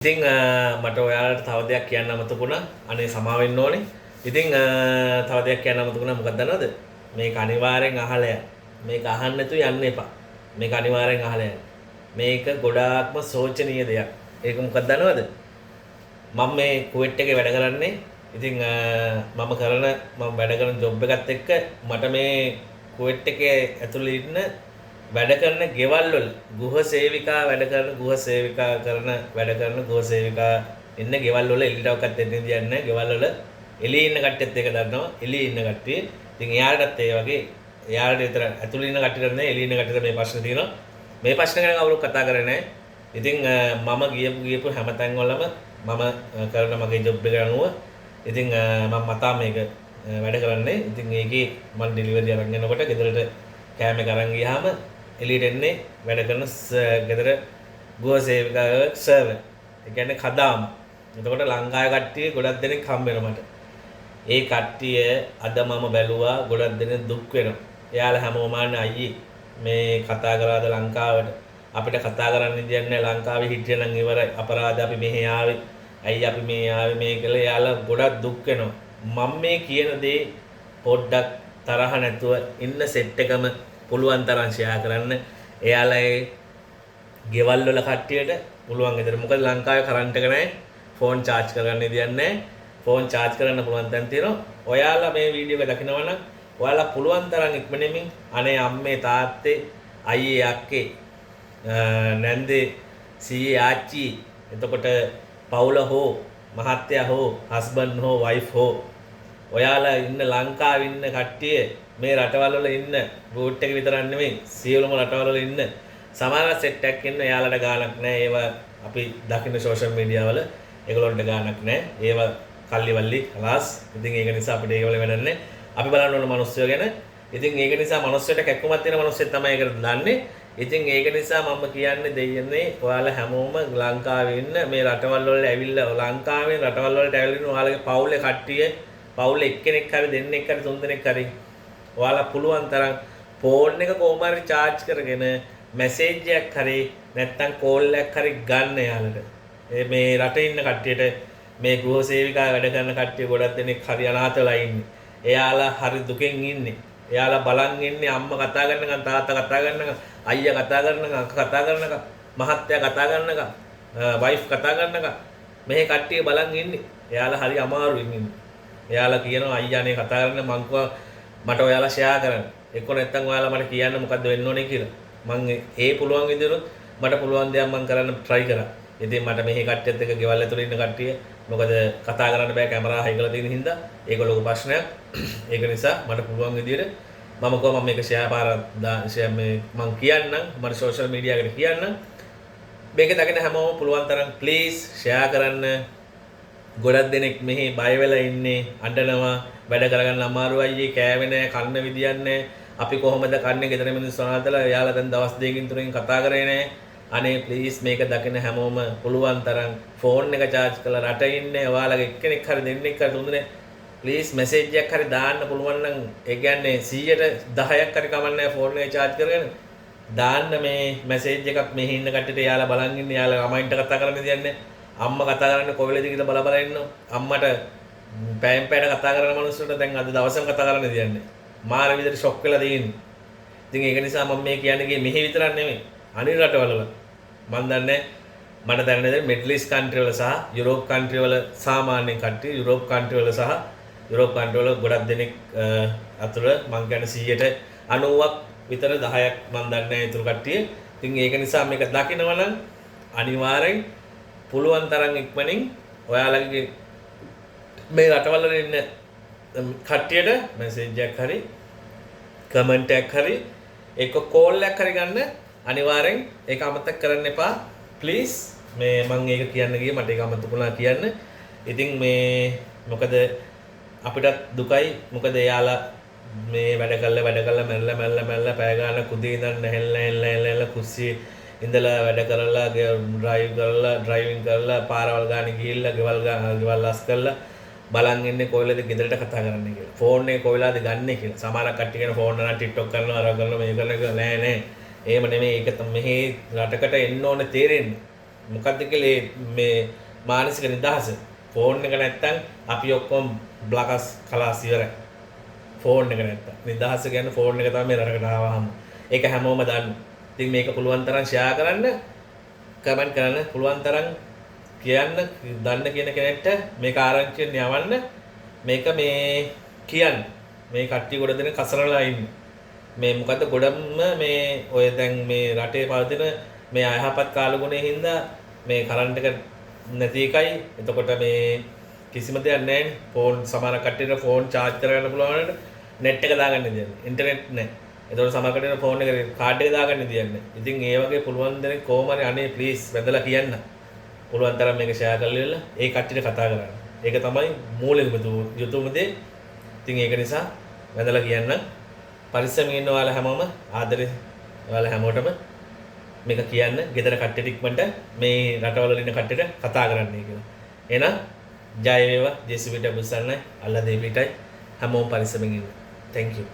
ඉතින් මට ඔයාලට තව දෙයක් කියන්න අමතකුණා. අනේ සමාව වෙන්න ඕනේ. ඉතින් තව දෙයක් කියන්න අමතකුණා. මොකක්ද දන්නවද? මේක අනිවාර්යෙන් අහලා යන්න. මේක අහන්න නැතුව යන්න එපා. මේක අනිවාර්යෙන් අහලා යන්න. මේක ගොඩාක්ම සෝචනීය දෙයක්. ඒක මොකක්ද දන්නවද? මම මේ කුවේට් එකේ වැඩ කරන්නේ. ඉතින් මම වැඩ කරන ජොබ් එකත් එක්ක මට මේ කුවේට් එකේ ඇතුළේ ඉන්න වැඩ කරන ගෙවල් වල ගෘහ සේවිකා වැඩ කරන ගෘහ සේවිකා ඉන්න ගෙවල් වල එළියටවත් දෙන්නේ නැහැ. ගෙවල් වල එළියේ ඉන්න කට්ටියත් ඒක දන්නවා. එළියේ ඉන්න කට්ටිය. ඉතින් එයාලටත් ඒ වගේ එයාලට විතර ඇතුළේ ඉන්න කට්ටියට නෙවෙයි එළියේ ඉන්න කට්ටියට මේ ප්‍රශ්න තියෙනවා. මේ ප්‍රශ්න ගැන කවුරුත් කතා කරන්නේ නැහැ. ඉතින් මම ගියපු හැම තැන් වලම මම කරන මගේ ජොබ් එක අනුව ඉතින් මම මතා මේක වැඩ කරන්නේ. ඉතින් ඒකේ මම ඩෙලිවරි අරන් යනකොට ගෙදරට කෑම එක අරන් ගියාම එළියට එන්නේ වැඩ කරන ගෙදර ගෘහ සේවිකාව සර්වර්. ඒ කියන්නේ කදාම. එතකොට ලංකාවේ කට්ටිය ගොඩක් දෙනෙක් හම්බ වෙනවා මට. ඒ කට්ටිය අද මම බැලුවා ගොඩක් දෙනෙක් දුක් වෙනවා. එයාලා හැමෝම අයියේ මේ කතා කරාද ලංකාවට අපිට කතා කරන්න දෙන්නේ ලංකාවේ හිටිය නම් ඉවරයි. අපරාධ අපි මෙහෙ ආවේ. ඇයි අපි මේ ආවේ මේ කියලා එයාලා ගොඩක් දුක් වෙනවා. මම මේ කියන දේ පොඩ්ඩක් තරහ නැතුව ඉන්න සෙට් එකම පුළුවන් තරම් ෂෙයා කරන්න. එයාලා ඒ ගෙවල් වල කට්ටියට පුළුවන් විතර. මොකද ලංකාවේ කරන්ට් එක නැහැ. ෆෝන් charge කරගන්න දෙයක් නැහැ. ෆෝන් charge කරන්න පුළුවන් තැන් තියෙනවා. ඔයාලා මේ වීඩියෝ එක දකිනවා නම් ඔයාලා පුළුවන් තරම් ඉක්මනෙමින් අනේ අම්මේ තාත්තේ අයියේ අක්කේ නැන්දේ සීයේ ආච්චි එතකොට පවුල හෝ මහත්තයා හෝ හස්බන්ඩ් හෝ වයිෆ් හෝ ඔයාලා ඉන්න ලංකාවේ ඉන්න කට්ටිය මේ රටවල් වල ඉන්න රූට් එක විතරක් නෙමෙයි සියලුම රටවල් වල ඉන්න සමහර සෙට් එකක් ඉන්න එයාලට ගාණක් නැහැ. ඒවා අපි දකින්න සෝෂල් මීඩියා වල ඒගොල්ලන්ට ගාණක් නැහැ. ඒවා කල්ලිවල්ලි හලාස්. ඉතින් ඒක නිසා අපිට ඒවල වැඩන්නේ. අපි බලන්න ඕන මිනිස්සුયો ගැන. ඉතින් ඒක නිසා මිනිස්සුන්ට කැක්කුමක් තියෙන මිනිස්සෙක් තමයි ඒකට දන්නේ. ඉතින් ඒක නිසා මම කියන්නේ දෙයන්නේ ඔයාලා හැමෝම ලංකාවේ ඉන්න මේ රටවල් වල ඇවිල්ලා ලංකාවෙන් රටවල් වලට ඇවිල්ලා ඔයාලගේ පවුලේ කට්ටිය පවුලේ එක්කෙනෙක් හරි දෙන්නෙක් හරි තුන් දෙනෙක් හරි ඔයාලා පුළුවන් තරම් ෆෝන් එක කොහොම හරි charge කරගෙන මැසේජ් එකක් හරි නැත්නම් කෝල් එකක් හරි ගන්න යාලට. මේ රටේ ඉන්න කට්ටියට මේ ගෘහ සේවිකාව වැඩ කරන කට්ටිය ගොඩක් දෙනෙක් හරි අනාථ වෙලා ඉන්නේ. එයාලා හරි දුකෙන් ඉන්නේ. එයාලා බලන් ඉන්නේ අම්මා කතා කරනකම් තාත්තා කතා කරනකම් අයියා කතා කරනකම් අක්කා කතා කරනකම් මහත්තයා කතා කරනකම් වයිෆ් කතා කරනකම් මේ කට්ටිය බලන් ඉන්නේ. එයාලා හරි අමාරුවෙන් ඉන්නේ. එයාලා කියනවා අයියානේ කතා කරන්න මං මට ඔයාලා ෂෙයා කරන්න. එක්ක නැත්තම් ඔයාලා මට කියන්න මොකද්ද වෙන්න ඕනේ කියලා. මං ඒ පුළුවන් විදිහට මට පුළුවන් දේක් මං කරන්න try කරා. ඉතින් මට මෙහි කට්ටියත් එක්ක ගෙවල් ඇතුලේ ඉන්න කට්ටිය මොකද කතා කරන්න බෑ කැමරා හයිකලා තියෙන හින්දා ඒක ලොකු ප්‍රශ්නයක්. ඒක නිසා මට පුළුවන් විදිහට මම මේක ෂෙයා මේ මං කියන්නම් මට සෝෂල් මීඩියා එකට කියන්නම්. මේක දකින හැමෝම පුළුවන් තරම් ප්ලීස් ෂෙයා කරන්න. ගොඩක් දෙනෙක් මෙහි බය වෙලා ඉන්නේ අඬනවා වැඩ කරගන්න අමාරු අයියේ කෑවේ නැහැ කන්න විදියක් නැහැ. අපි කොහොමද කන්නේ ගෙදර මිනිස්සු අනාතලා එයාලා දැන් දවස් දෙකකින් තුනකින් කතා කරේ නැහැ. අනේ ප්ලීස් මේක දකින හැමෝම පුළුවන් තරම් ෆෝන් එක charge කරලා රට ඉන්නේ ඔයාලගේ එක්කෙනෙක් හරි දෙන්නෙක් හරි තුන් දෙනෙක් ප්ලීස් මැසේජ් එකක් හරි දාන්න පුළුවන් නම් ඒ කියන්නේ 100ට 10ක් හරි කමන්නේ ෆෝන් එක charge කරගෙන දාන්න මේ මැසේජ් එකක් මෙහි ඉන්න කට්ටියට එයාලා බලන් ඉන්නේ එයාලා ළමයින්ට කතා කරන්න දෙන්නේ අම්මා කතා කරන්නේ කොවිලද කියලා බල බල ඉන්නවා. අම්මට පෑන් පෑන කතා කරන මිනිස්සුන්ට දැන් අද දවසම කතා කරන්න දෙන්නේ. මාර විදිහට ෂොක් වෙලා තියෙන්නේ. ඉතින් ඒක නිසා මම මේ කියන්නේ මෙහි විතරක් නෙමෙයි අනිත් රටවල මම දන්නේ මට දැනෙන මිඩල් ඊස්ට් කන්ට්‍රි වල සහ යුරෝප් කන්ට්‍රි වල සාමාන්‍ය කට්ටිය යුරෝප් කන්ට්‍රි වල සහ යුරෝප් කන්ට්‍රි වල ගොඩක් දෙනෙක් අතුර මම කියන්නේ 90ක් විතර 10ක් මම දන්නේ ඊතුරු කට්ටිය. ඉතින් ඒක නිසා මේක දකිනවා නම් අනිවාර්යෙන් පුළුවන් තරම් ඉක්මනින් ඔයාලගේ මේ රටවල ඉන්න කට්ටියට මැසේජ් එකක් හරි කමෙන්ට් එකක් හරි එක කෝල් එකක් හරි ගන්න අනිවාර්යෙන් ඒක අමතක කරන්න එපා ප්ලීස්. මේ මම ඒක කියන්න ගියේ මට ඒක අමතකුණා කියන්න. ඉතින් මේ මොකද අපිටත් දුකයි මොකද එයාලා මේ වැඩ කළා මැල්ල පය ගන්න කුදී ඉඳන් නැහෙල්ලා කුස්සියේ ඉඳලා වැඩ කරලා ඩ්‍රයිවිං කරලා පාරවල් ගානේ ගිහිල්ලා ගෙවල් අස් කරලා බලන් ඉන්නේ කොයිලද ගෙදරට කතා කරන්නේ කියලා. ෆෝන් එක කොයිලාද ගන්නෙ කියලා. සමහරක් කට්ටිය කියන ෆෝන් එක TikTok කරනවා අර කරනවා මේ කරනවා නෑ. එහෙම නෙමෙයි. ඒක මෙහි රටකට එන්න ඕනේ තේරෙන්නේ. මොකද්ද කියලා මේ මානසික නිදහස. ෆෝන් එක නැත්තම් අපි ඔක්කොම බ්ලකස් කලාස් ඉවරයි. ෆෝන් එක නැත්තම්. නිදහස කියන්නේ ෆෝන් එක තමයි රටකට ආවහම. ඒක හැමෝම දන්න. ඉතින් මේක පුළුවන් තරම් ෂෙයා කරන්න, කමෙන්ට් කරන්න, පුළුවන් තරම් කියන්න, දන්න කියන කෙනෙක්ට මේක ආරංචියෙන් යවන්න. මේක මේ කියන්න. මේ කට්ටිය ගොඩ දෙනෙක් කසරලා ඉන්නේ. මේ මොකද්ද ගොඩම මේ ඔය දැන් මේ රටේ පවතින මේ අයහපත් කාලගුණයේ හින්දා මේ කරන්ට් එක නැති එකයි. එතකොට මේ කිසිම දෙයක් නැහැ නේ. ෆෝන් සමහර කට්ටියට ෆෝන් charge කරගන්න පුළුවන් net එක දාගන්න දෙන්නේ. ඉන්ටර්නෙට් නැහැ. එතකොට සමහර කට්ටියට ෆෝන් එකේ කාඩ් එක දාගන්න දෙන්නේ. ඉතින් ඒ වගේ පුළුවන් දෙනෙක් කොහොම හරි අනේ ප්ලීස් වැඳලා කියන්න. පුළුවන් තරම් මේක ෂෙයා කරලා ඉන්න ඒ කට්ටියට කතා කරන්න. ඒක තමයි මූලිකම යුතුයම දේ. ඉතින් ඒක නිසා වැඳලා කියන්න. පරිස්සමෙන් ඉන්න ඔයාලා හැමෝම ආදරේ ඔයාලා හැමෝටම මේක කියන්න ගෙදර කට්ටියට ඉක්මනට මේ රටවල ඉන්න කට්ටියට කතා කරන්නයි කියලා. එහෙනම් ජය වේවා ජේසුවිට බුසන්නයි අල්ලා දෙවියටයි හැමෝම පරිස්සමෙන් ඉන්න. Thank you.